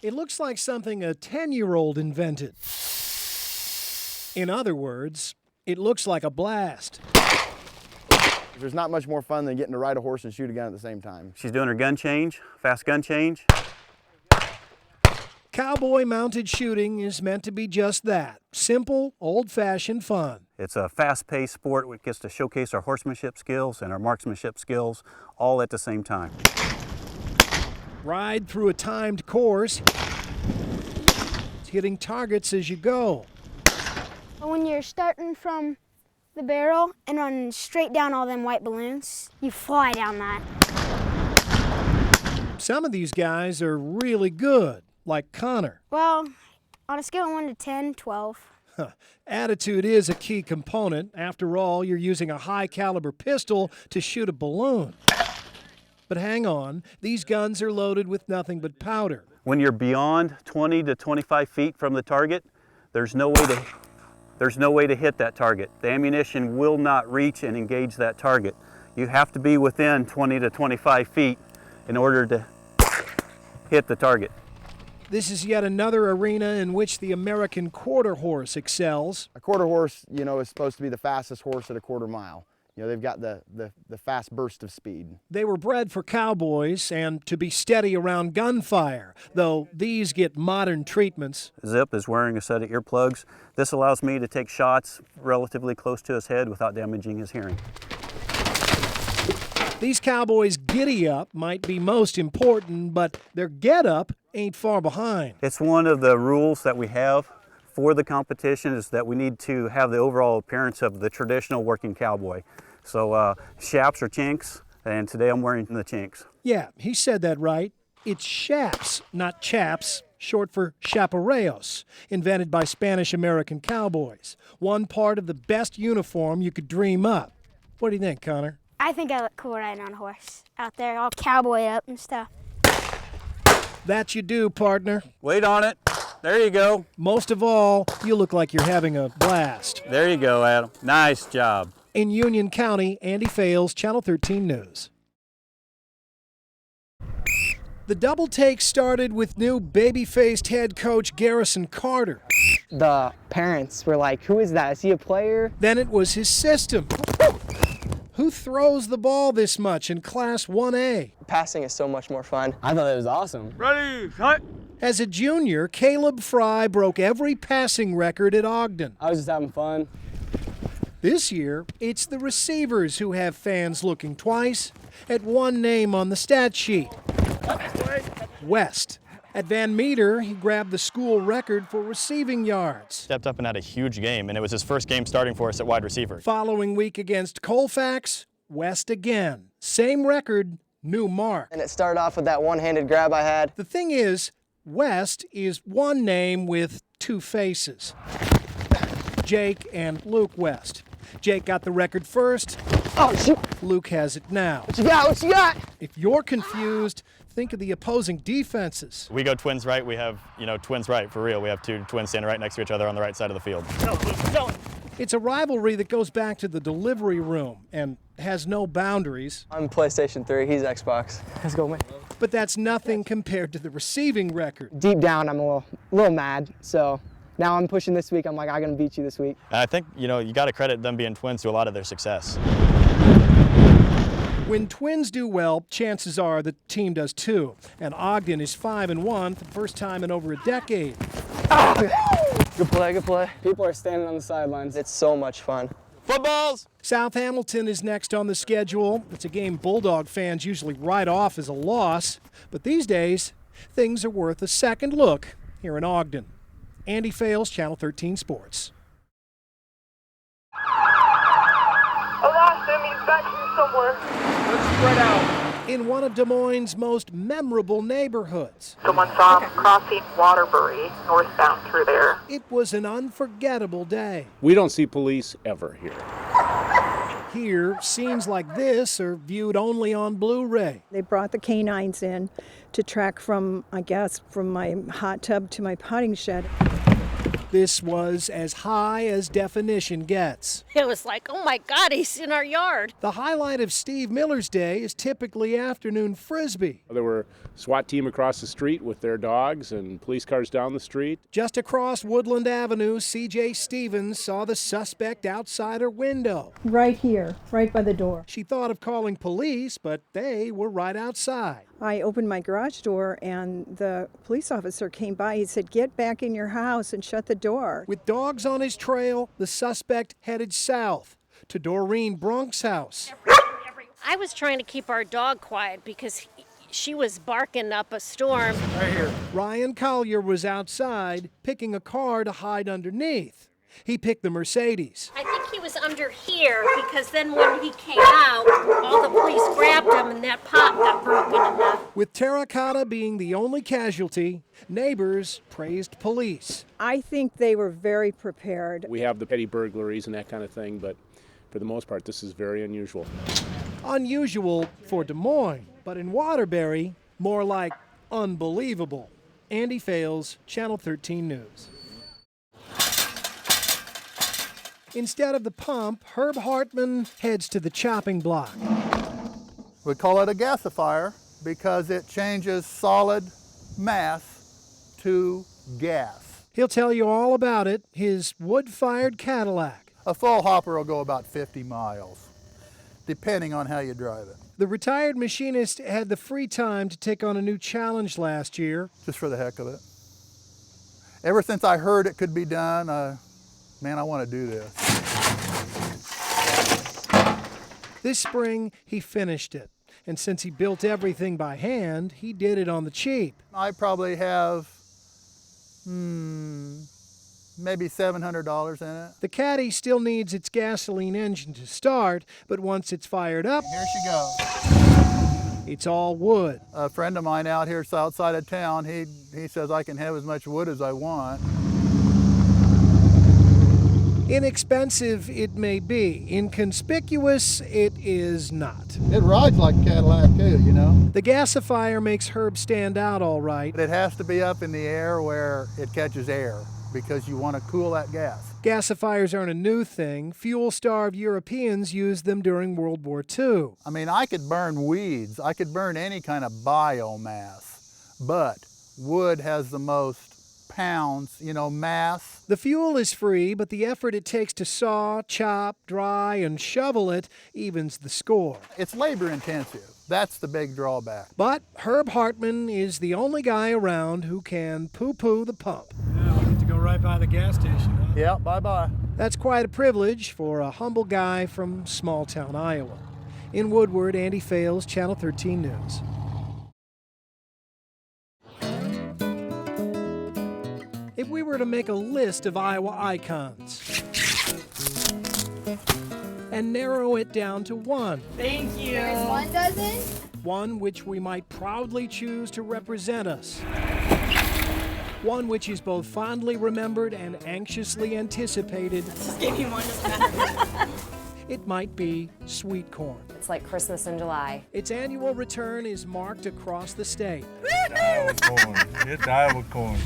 It looks like something a 10-year-old invented. In other words, it looks like a blast. There's not much more fun than getting to ride a horse and shoot a gun at the same time. She's doing her gun change, fast gun change. Cowboy-mounted shooting is meant to be just that, simple, old-fashioned fun. It's a fast-paced sport which gets to showcase our horsemanship skills and our marksmanship skills all at the same time. Ride through a timed course, hitting targets as you go. When you're starting from the barrel and running straight down all them white balloons, you fly down that. Some of these guys are really good, like Connor. Well, on a scale of 1 to 10, 12. Attitude is a key component. After all, you're using a high-caliber pistol to shoot a balloon. But hang on, these guns are loaded with nothing but powder. When you're beyond 20 to 25 feet from the target, there's no way to hit that target. The ammunition will not reach and engage that target. You have to be within 20 to 25 feet in order to hit the target. This is yet another arena in which the American quarter horse excels. A quarter horse, is supposed to be the fastest horse at a quarter mile. They've got the fast burst of speed. They were bred for cowboys and to be steady around gunfire, though these get modern treatments. Zip is wearing a set of earplugs. This allows me to take shots relatively close to his head without damaging his hearing. These cowboys' giddy-up might be most important, but their get-up ain't far behind. It's one of the rules that we have for the competition is that we need to have the overall appearance of the traditional working cowboy. So chaps or chinks, and today I'm wearing the chinks. Yeah, he said that right. It's chaps, not chaps, short for chaparreos, invented by Spanish-American cowboys. One part of the best uniform you could dream up. What do you think, Connor? I think I look cool riding on a horse out there, all cowboy up and stuff. That you do, partner. Wait on it. There you go. Most of all, you look like you're having a blast. There you go, Adam. Nice job. In Union County, Andy Fales, Channel 13 News. The double take started with new baby-faced head coach Garrison Carter. The parents were like, who is that? Is he a player? Then it was his system. Who throws the ball this much in Class 1A? Passing is so much more fun. I thought it was awesome. Ready, cut. As a junior, Caleb Fry broke every passing record at Ogden. I was just having fun. This year, it's the receivers who have fans looking twice at one name on the stat sheet. West. At Van Meter, he grabbed the school record for receiving yards. Stepped up and had a huge game, and it was his first game starting for us at wide receiver. Following week against Colfax, West again. Same record, new mark. And it started off with that one-handed grab I had. The thing is, West is one name with two faces. Jake and Luke West. Jake got the record first. Oh, shoot. Luke has it now. What you got? What you got? If you're confused, think of the opposing defenses. We go twins right, we have, twins right, for real. We have two twins standing right next to each other on the right side of the field. It's a rivalry that goes back to the delivery room and has no boundaries. I'm PlayStation 3, he's Xbox. Let's go, man. But that's nothing compared to the receiving record. Deep down, I'm a little mad, so now I'm pushing this week. I'm like, I'm going to beat you this week. And I think, you got to credit them being twins to a lot of their success. When twins do well, chances are the team does too. And Ogden is 5-1 for the first time in over a decade. Good play, good play. People are standing on the sidelines. It's so much fun. Footballs! South Hamilton is next on the schedule. It's a game Bulldog fans usually write off as a loss. But these days, things are worth a second look here in Ogden. Andy Fales, Channel 13 Sports. I lost him. He's back here somewhere. Let's spread out. In one of Des Moines' most memorable neighborhoods. Someone saw him crossing Waterbury, northbound through there. It was an unforgettable day. We don't see police ever here. Here, scenes like this are viewed only on Blu-ray. They brought the canines in to track from my hot tub to my potting shed. This was as high as definition gets. It was like, oh my God, he's in our yard. The highlight of Steve Miller's day is typically afternoon frisbee. There were SWAT team across the street with their dogs and police cars down the street. Just across Woodland Avenue, C.J. Stevens saw the suspect outside her window. Right here, right by the door. She thought of calling police, but they were right outside. I opened my garage door and the police officer came by. He said, "Get back in your house and shut the door." With dogs on his trail, the suspect headed south to Doreen Brunk's house. I was trying to keep our dog quiet because she was barking up a storm. Right here. Ryan Collier was outside picking a car to hide underneath. He picked the Mercedes. I think he was under here because then when he came out, all the police grabbed him and that pot got broken in half. With Terracotta being the only casualty, neighbors praised police. I think they were very prepared. We have the petty burglaries and that kind of thing, but for the most part, this is very unusual. Unusual for Des Moines, but in Waterbury, more like unbelievable. Andy Fales, Channel 13 News. Instead of the pump, Herb Hartman heads to the chopping block. We call it a gasifier because it changes solid mass to gas. He'll tell you all about it, his wood-fired Cadillac. A full hopper will go about 50 miles, depending on how you drive it. The retired machinist had the free time to take on a new challenge last year. Just for the heck of it. Ever since I heard it could be done, man, I want to do this. This spring, he finished it. And since he built everything by hand, he did it on the cheap. I probably have, maybe $700 in it. The Caddy still needs its gasoline engine to start, but once it's fired up, Here she goes. it's all wood. A friend of mine out here outside of town, he says I can have as much wood as I want. Inexpensive it may be, inconspicuous it is not. It rides like a Cadillac too, you know. The gasifier makes Herb stand out all right. But it has to be up in the air where it catches air because you want to cool that gas. Gasifiers aren't a new thing. Fuel-starved Europeans used them during World War II. I mean, I could burn weeds, I could burn any kind of biomass, but wood has the most pounds, mass. The fuel is free, but the effort it takes to saw, chop, dry, and shovel it evens the score. It's labor intensive. That's the big drawback. But Herb Hartman is the only guy around who can poo-poo the pump. Yeah, we'll get to go right by the gas station, huh? Yeah, bye-bye. That's quite a privilege for a humble guy from small-town Iowa. In Woodward, Andy Fales, Channel 13 News. If we were to make a list of Iowa icons and narrow it down to one. Thank you. There's 1 dozen. One which we might proudly choose to represent us. One which is both fondly remembered and anxiously anticipated. Just give me one, doesn't matter. It might be sweet corn. It's like Christmas in July. Its annual return is marked across the state. Iowa corn. It's Iowa corn.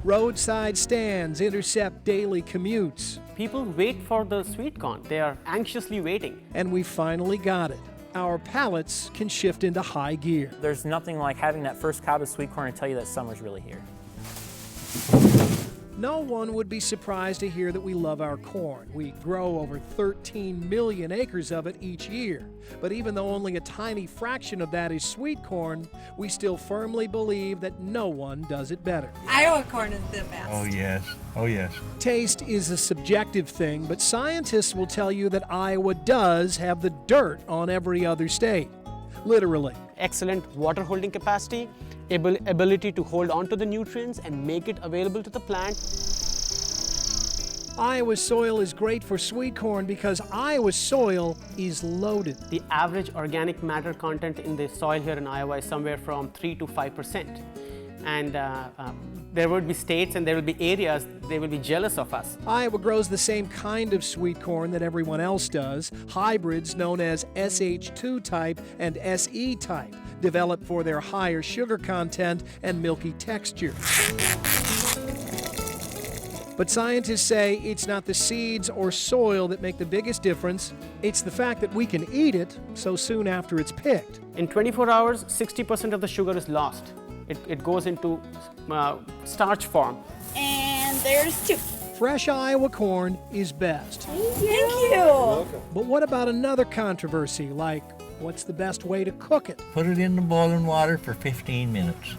Roadside stands intercept daily commutes. People wait for the sweet corn. They are anxiously waiting. And we finally got it. Our palates can shift into high gear. There's nothing like having that first cob of sweet corn to tell you that summer's really here. No one would be surprised to hear that we love our corn. We grow over 13 million acres of it each year. But even though only a tiny fraction of that is sweet corn, we still firmly believe that no one does it better. Iowa corn is the best. Oh yes, oh yes. Taste is a subjective thing, but scientists will tell you that Iowa does have the dirt on every other state. Literally. Excellent water holding capacity, ability to hold on to the nutrients and make it available to the plant. Iowa's soil is great for sweet corn because Iowa's soil is loaded. The average organic matter content in the soil here in Iowa is somewhere from 3 to 5%. And there would be states and there will be areas, they will be jealous of us. Iowa grows the same kind of sweet corn that everyone else does, hybrids known as SH2 type and SE type, developed for their higher sugar content and milky texture. But scientists say it's not the seeds or soil that make the biggest difference. It's the fact that we can eat it so soon after it's picked. In 24 hours, 60% of the sugar is lost. It goes into starch form. And there's 2. Fresh Iowa corn is best. Thank you. But what about another controversy, like what's the best way to cook it? Put it in the boiling water for 15 minutes.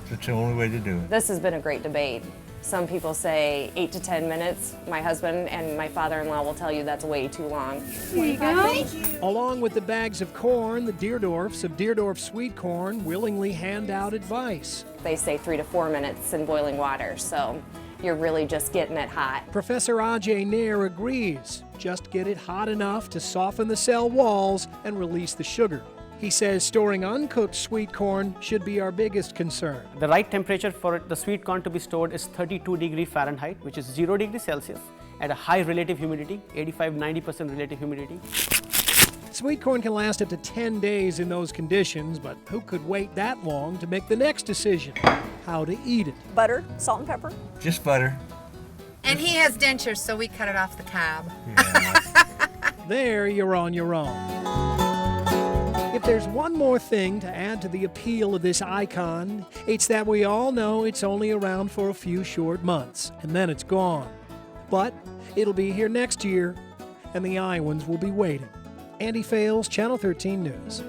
That's the only way to do it. This has been a great debate. Some people say 8 to 10 minutes. My husband and my father-in-law will tell you that's way too long. Here you go. Along with the bags of corn, the Deerdorfs of Deerdorf Sweet Corn willingly hand out advice. They say 3 to 4 minutes in boiling water, so you're really just getting it hot. Professor Ajay Nair agrees. Just get it hot enough to soften the cell walls and release the sugar. He says storing uncooked sweet corn should be our biggest concern. The right temperature for the sweet corn to be stored is 32 degrees Fahrenheit, which is 0 degrees Celsius, at a high relative humidity, 85–90% relative humidity. Sweet corn can last up to 10 days in those conditions, but who could wait that long to make the next decision? How to eat it. Butter, salt and pepper. Just butter. And he has dentures, so we cut it off the cob. There, you're on your own. If there's one more thing to add to the appeal of this icon, it's that we all know it's only around for a few short months, and then it's gone. But it'll be here next year, and the Iowans will be waiting. Andy Fales, Channel 13 News.